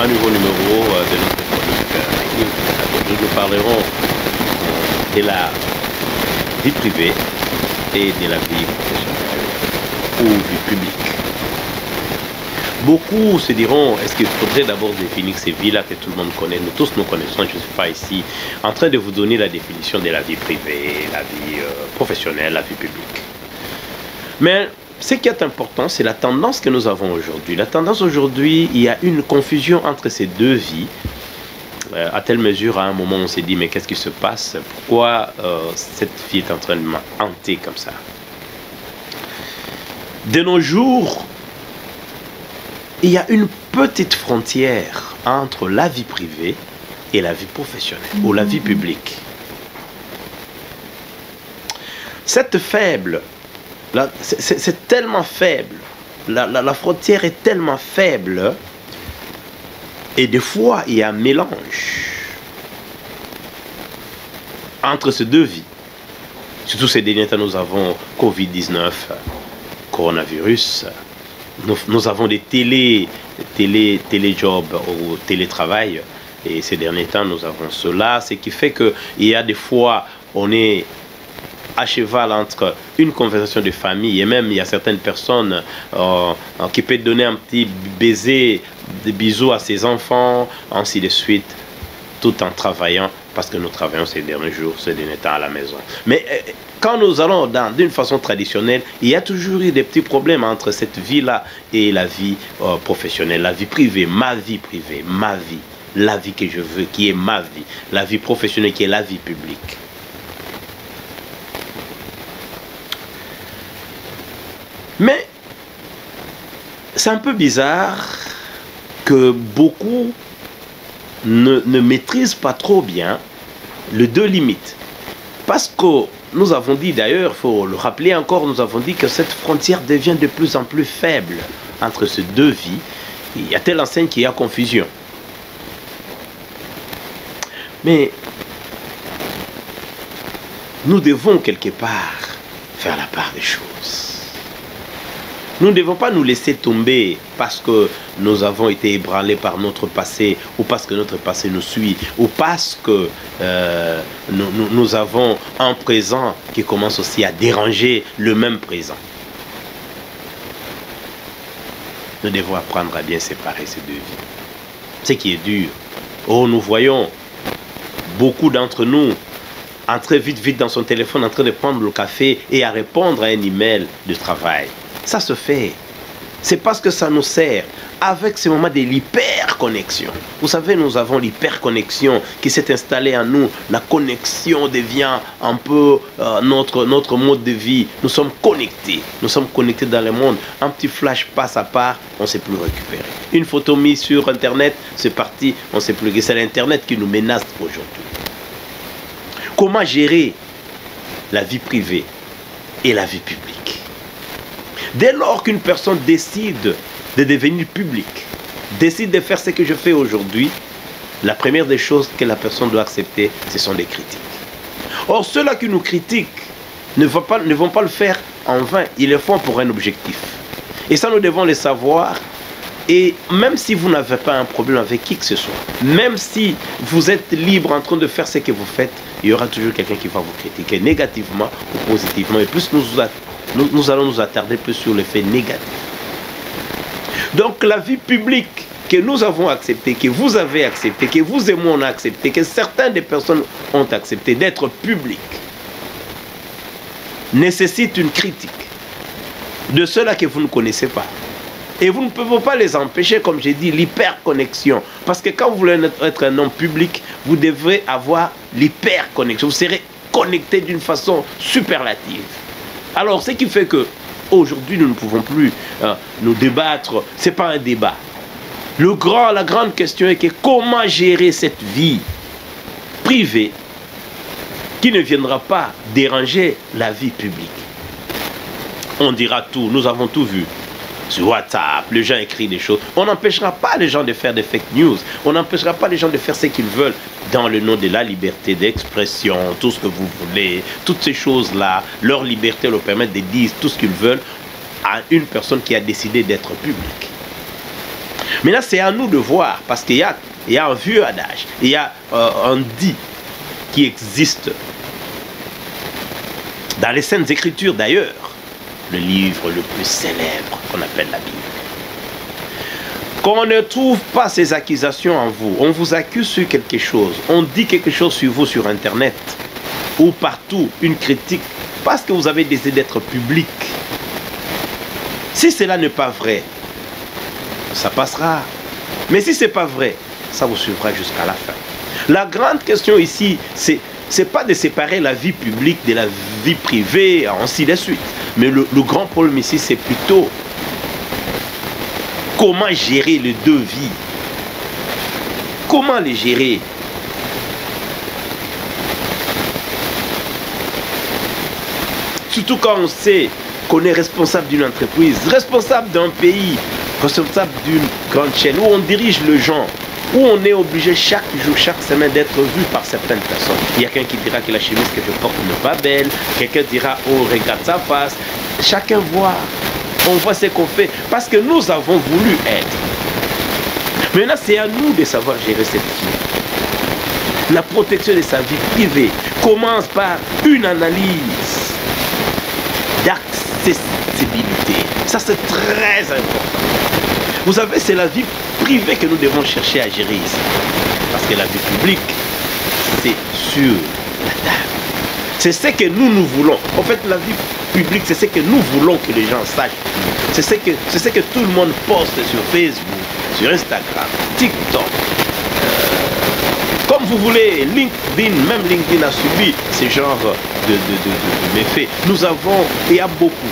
nouveau numéro de notre chronique. Nous parlerons de la vie privée et de la vie professionnelle ou vie publique. Beaucoup se diront, est-ce qu'il faudrait d'abord définir ces vies-là que tout le monde connaît? Nous tous nous connaissons, je ne suis pas ici en train de vous donner la définition de la vie privée, la vie professionnelle, la vie publique. Mais ce qui est important, c'est la tendance que nous avons aujourd'hui. La tendance aujourd'hui, il y a une confusion entre ces deux vies, à telle mesure, à un moment, on s'est dit, mais qu'est-ce qui se passe? Pourquoi cette vie est en train de me hanter comme ça? De nos jours, il y a une petite frontière entre la vie privée et la vie professionnelle, ou la vie publique. Cette faible, c'est tellement faible, la frontière est tellement faible, et des fois, il y a un mélange entre ces deux vies. Surtout ces derniers temps, nous avons Covid-19, coronavirus. Nous avons des téléjobs ou télétravail. Et ces derniers temps, nous avons cela. Ce qui fait qu'il y a des fois, on est à cheval entre une conversation de famille et même il y a certaines personnes qui peuvent donner un petit baiser, des bisous à ses enfants, ainsi de suite, tout en travaillant, parce que nous travaillons ces derniers jours, ces derniers temps à la maison. Mais quand nous allons d'une façon traditionnelle, il y a toujours eu des petits problèmes entre cette vie-là et la vie professionnelle, la vie privée, ma vie, la vie que je veux, qui est ma vie, la vie professionnelle qui est la vie publique. Mais c'est un peu bizarre que beaucoup ne maîtrisent pas trop bien les deux limites. Parce que nous avons dit d'ailleurs, il faut le rappeler encore, nous avons dit que cette frontière devient de plus en plus faible entre ces deux vies. Il y a telle enseigne qu'il y a confusion. Mais nous devons quelque part faire la part des choses. Nous ne devons pas nous laisser tomber parce que nous avons été ébranlés par notre passé ou parce que notre passé nous suit ou parce que nous avons un présent qui commence aussi à déranger le même présent. Nous devons apprendre à bien séparer ces deux vies. Ce qui est dur. Oh, nous voyons beaucoup d'entre nous entrer vite dans son téléphone, en train de prendre le café et à répondre à un email de travail. Ça se fait. C'est parce que ça nous sert. Avec ce moment de l'hyperconnexion. Vous savez, nous avons l'hyperconnexion qui s'est installée en nous. La connexion devient un peu notre mode de vie. Nous sommes connectés. Nous sommes connectés dans le monde. Un petit flash passe à part, on ne sait plus récupérer. Une photo mise sur Internet, c'est parti, on ne sait plus. C'est l'Internet qui nous menace aujourd'hui. Comment gérer la vie privée et la vie publique? Dès lors qu'une personne décide de devenir publique, décide de faire ce que je fais aujourd'hui, la première des choses que la personne doit accepter, ce sont des critiques. Or, ceux-là qui nous critiquent ne vont pas le faire en vain, ils le font pour un objectif. Et ça, nous devons le savoir. Et même si vous n'avez pas un problème avec qui que ce soit, même si vous êtes libre en train de faire ce que vous faites, il y aura toujours quelqu'un qui va vous critiquer négativement ou positivement. Et plus nous allons nous attarder plus sur l'effet négatif. Donc la vie publique que nous avons acceptée, que vous avez acceptée, que vous et moi on a accepté, que certaines des personnes ont accepté d'être publique, nécessite une critique de ceux-là que vous ne connaissez pas. Et vous ne pouvez pas les empêcher, comme j'ai dit, l'hyperconnexion. Parce que quand vous voulez être un homme public, vous devrez avoir l'hyperconnexion. Vous serez connecté d'une façon superlative. Alors, ce qui fait que aujourd'hui, nous ne pouvons plus nous débattre. Ce n'est pas un débat. La grande question est que comment gérer cette vie privée qui ne viendra pas déranger la vie publique. On dira tout, nous avons tout vu. Sur WhatsApp, les gens écrivent des choses. On n'empêchera pas les gens de faire des fake news. On n'empêchera pas les gens de faire ce qu'ils veulent dans le nom de la liberté d'expression, tout ce que vous voulez. Toutes ces choses-là, leur liberté leur permet de dire tout ce qu'ils veulent à une personne qui a décidé d'être publique. Maintenant, c'est à nous de voir, parce qu'il y a un vieux adage, il y a un dit qui existe dans les Saintes Écritures d'ailleurs, le livre le plus célèbre qu'on appelle la Bible. Quand on ne trouve pas ces accusations en vous, on vous accuse sur quelque chose, on dit quelque chose sur vous sur Internet ou partout, une critique, parce que vous avez décidé d'être public. Si cela n'est pas vrai, ça passera. Mais si ce n'est pas vrai, ça vous suivra jusqu'à la fin. La grande question ici, c'est pas de séparer la vie publique de la vie privée, ainsi de suite. Mais le grand problème ici, c'est plutôt comment gérer les deux vies. Comment les gérer? Surtout quand on sait qu'on est responsable d'une entreprise, responsable d'un pays, responsable d'une grande chaîne, où on dirige le gens, où on est obligé chaque jour, chaque semaine d'être vu par certaines personnes. Il y a quelqu'un qui dira que la chemise que je porte n'est pas belle, quelqu'un dira, oh, regarde sa face. Chacun voit, on voit ce qu'on fait, parce que nous avons voulu être. Maintenant, c'est à nous de savoir gérer cette vie. La protection de sa vie privée commence par une analyse d'accessibilité. Ça, c'est très important. Vous savez, c'est la vie privée que nous devons chercher à gérer ici. Parce que la vie publique, c'est sur la table. C'est ce que nous voulons. En fait, la vie publique, c'est ce que nous voulons que les gens sachent. C'est ce que tout le monde poste sur Facebook, sur Instagram, TikTok. Comme vous voulez, LinkedIn, même LinkedIn a subi ce genre de méfaits. Nous avons, il y a beaucoup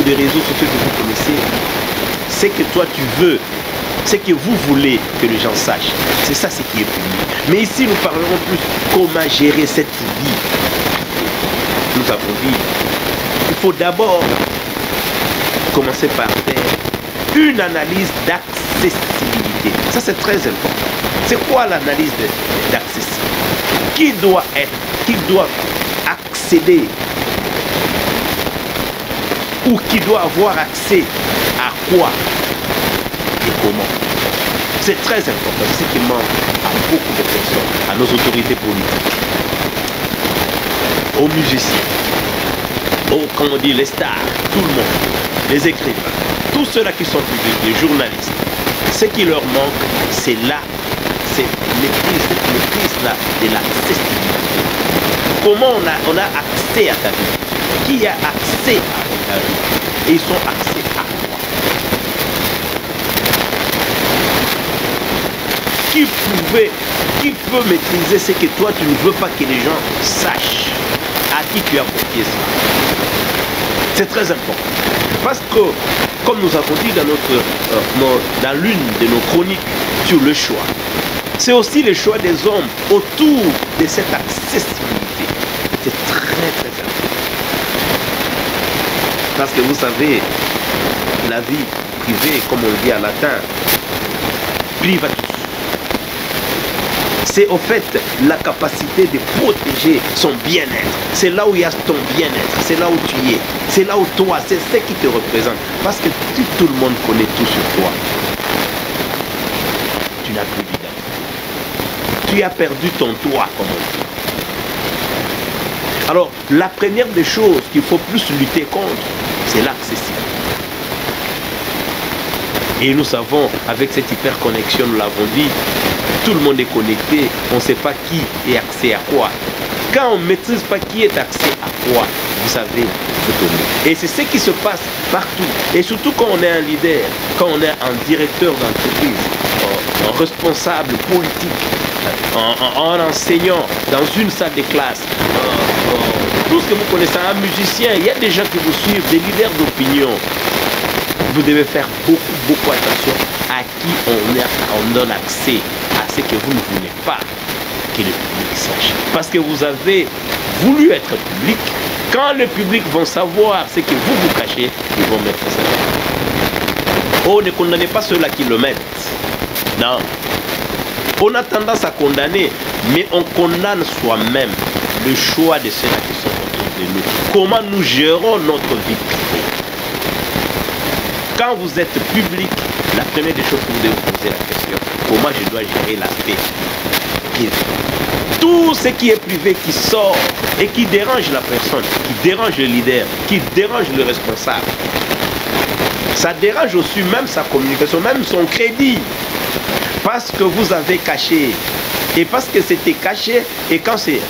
de réseaux sociaux que vous connaissez. C'est que toi tu veux, c'est que vous voulez que les gens sachent. C'est ça ce qui est public. Mais ici nous parlerons plus comment gérer cette vie. Nous avons dit, il faut d'abord commencer par faire une analyse d'accessibilité. Ça c'est très important. C'est quoi l'analyse d'accessibilité? Qui doit accéder ou qui doit avoir accès à quoi et comment? C'est très important. C'est ce qui manque à beaucoup de personnes, à nos autorités politiques, aux musiciens, comme on dit, les stars, tout le monde, les écrivains, tous ceux-là qui sont publics, les journalistes. Ce qui leur manque, c'est là, c'est maîtrise là de l'accessibilité. Comment on a accès à ta vie? Qui a accès à ta vie? Et ils sont accès à quoi? Qui peut maîtriser ce que toi tu ne veux pas que les gens sachent? À qui tu as confié ça? C'est très important. Parce que, comme nous avons dit dans l'une de nos chroniques sur le choix, c'est aussi le choix des hommes autour de cette accessibilité. C'est très important. Parce que vous savez, la vie privée, comme on le dit en latin, privatus. C'est au fait la capacité de protéger son bien-être. C'est là où il y a ton bien-être. C'est là où tu es. C'est là où toi, c'est ce qui te représente. Parce que si tout le monde connaît tout sur toi, tu n'as plus d'identité. Tu as perdu ton toi, comme on dit. Alors, la première des choses qu'il faut plus lutter contre, c'est l'accessibilité. Et nous savons, avec cette hyperconnexion, nous l'avons dit, tout le monde est connecté, on ne sait pas qui est accès à quoi. Quand on ne maîtrise pas qui est accès à quoi, vous savez, et c'est ce qui se passe partout. Et surtout quand on est un leader, quand on est un directeur d'entreprise, un responsable politique, un enseignant dans une salle de classe, tout ce que vous connaissez, un musicien, il y a des gens qui vous suivent, des leaders d'opinion. Vous devez faire beaucoup attention à qui on donne accès à ce que vous ne voulez pas que le public sache. Parce que vous avez voulu être public. Quand le public va savoir ce que vous vous cachez, ils vont mettre ça. Oh, ne condamnez pas ceux-là qui le mettent. Non. On a tendance à condamner, mais on condamne soi-même le choix de ceux-là qui sont autour de nous. Comment nous gérons notre vie privée. Quand vous êtes public, La première des choses que vous devez vous poser la question, comment je dois gérer l'aspect privé. Tout ce qui est privé qui sort et qui dérange la personne, qui dérange le leader, qui dérange le responsable, ça dérange aussi même sa communication, même son crédit. Parce que vous avez caché. Et parce que c'était caché, et quand c'est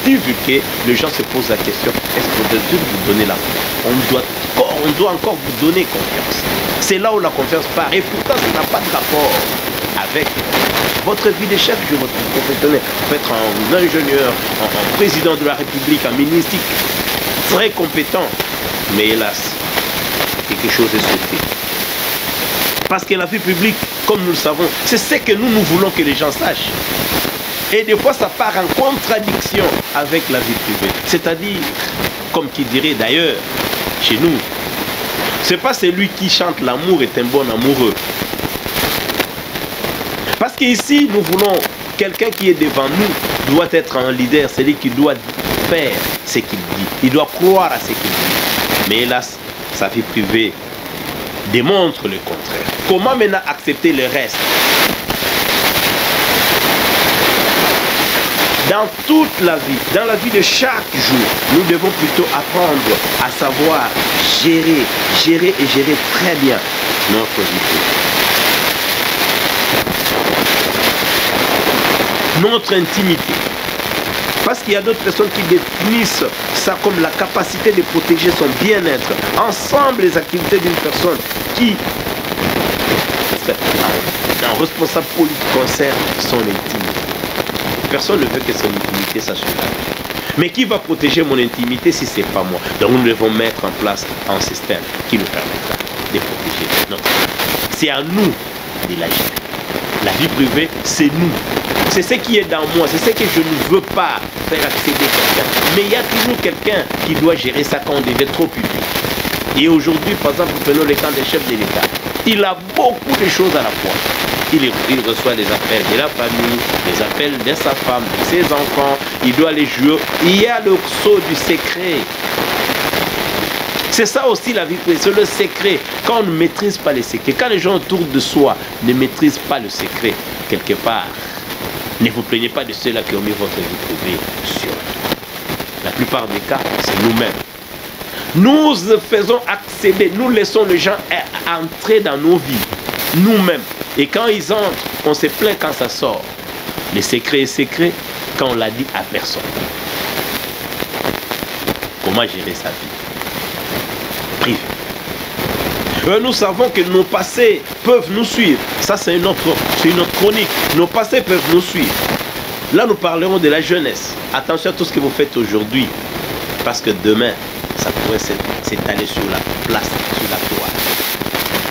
divulgué, les gens se posent la question, est-ce que vous donner la confiance? On doit encore vous donner confiance. C'est là où la confiance part. Et pourtant, ça n'a pas de rapport avec votre vie de chef, votre professionnel. Vous pouvez être un ingénieur, un président de la République, un ministre très compétent. Mais hélas, quelque chose est sauté. Parce que la vie publique, comme nous le savons, c'est ce que nous voulons que les gens sachent. Et des fois, ça part en contradiction avec la vie privée. C'est-à-dire, comme qui dirait d'ailleurs, chez nous, c'est pas celui qui chante l'amour est un bon amoureux. Parce qu'ici, nous voulons quelqu'un qui est devant nous, doit être un leader, celui qui doit faire ce qu'il dit. Il doit croire à ce qu'il dit. Mais hélas, sa vie privée démontre le contraire. Comment maintenant accepter le reste? Dans toute la vie, dans la vie de chaque jour, nous devons plutôt apprendre à savoir gérer très bien notre vie privée. Notre intimité. Parce qu'il y a d'autres personnes qui définissent ça comme la capacité de protéger son bien-être. Ensemble, les activités d'une personne qui, un responsable politique, conserve son intimité. Personne ne veut que son intimité s'assure. Mais qui va protéger mon intimité si ce n'est pas moi? Donc nous devons mettre en place un système qui nous permettra de protéger notre intimité. C'est à nous de la gérer. La vie privée, c'est nous. C'est ce qui est dans moi, c'est ce que je ne veux pas faire accéder quelqu'un. Mais il y a toujours quelqu'un qui doit gérer ça quand on devient trop public. Et aujourd'hui, par exemple, prenons le cas des chefs de l'État. Il a beaucoup de choses à la fois. Il reçoit les appels de la famille, les appels de sa femme, de ses enfants. Il doit les jouer. Il y a le saut du secret. C'est ça aussi la vie privée, c'est le secret. Quand on ne maîtrise pas les secrets, quand les gens autour de soi ne maîtrisent pas le secret, quelque part, ne vous plaignez pas de ceux-là qui ont mis votre vie privée sur la plupart des cas, c'est nous-mêmes. Nous faisons accéder, nous laissons les gens entrer dans nos vies, nous-mêmes. Et quand ils entrent, on se plaint quand ça sort. Le secret est secret quand on l'a dit à personne. Comment gérer sa vie privée? Nous savons que nos passés peuvent nous suivre. Ça, c'est une autre chronique. Nos passés peuvent nous suivre. Là, nous parlerons de la jeunesse. Attention à tout ce que vous faites aujourd'hui. Parce que demain, ça pourrait s'étaler sur la place, sur la toile.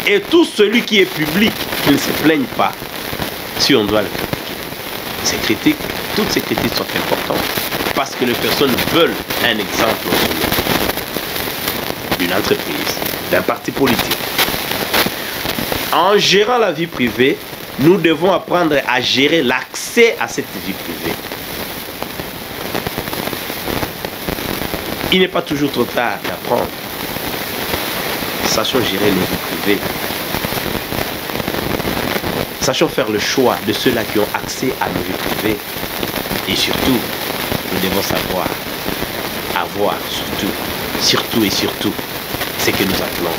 Et tout celui qui est public, qui ne se plaigne pas, si on doit le critiquer. Ces critiques, toutes ces critiques sont importantes. Parce que les personnes veulent un exemple d'une entreprise, d'un parti politique. En gérant la vie privée, nous devons apprendre à gérer l'accès à cette vie privée. Il n'est pas toujours trop tard d'apprendre. Sachons gérer nos vies privées. Sachons faire le choix de ceux-là qui ont accès à nos vies privées. Et surtout, nous devons savoir avoir surtout, ce que nous appelons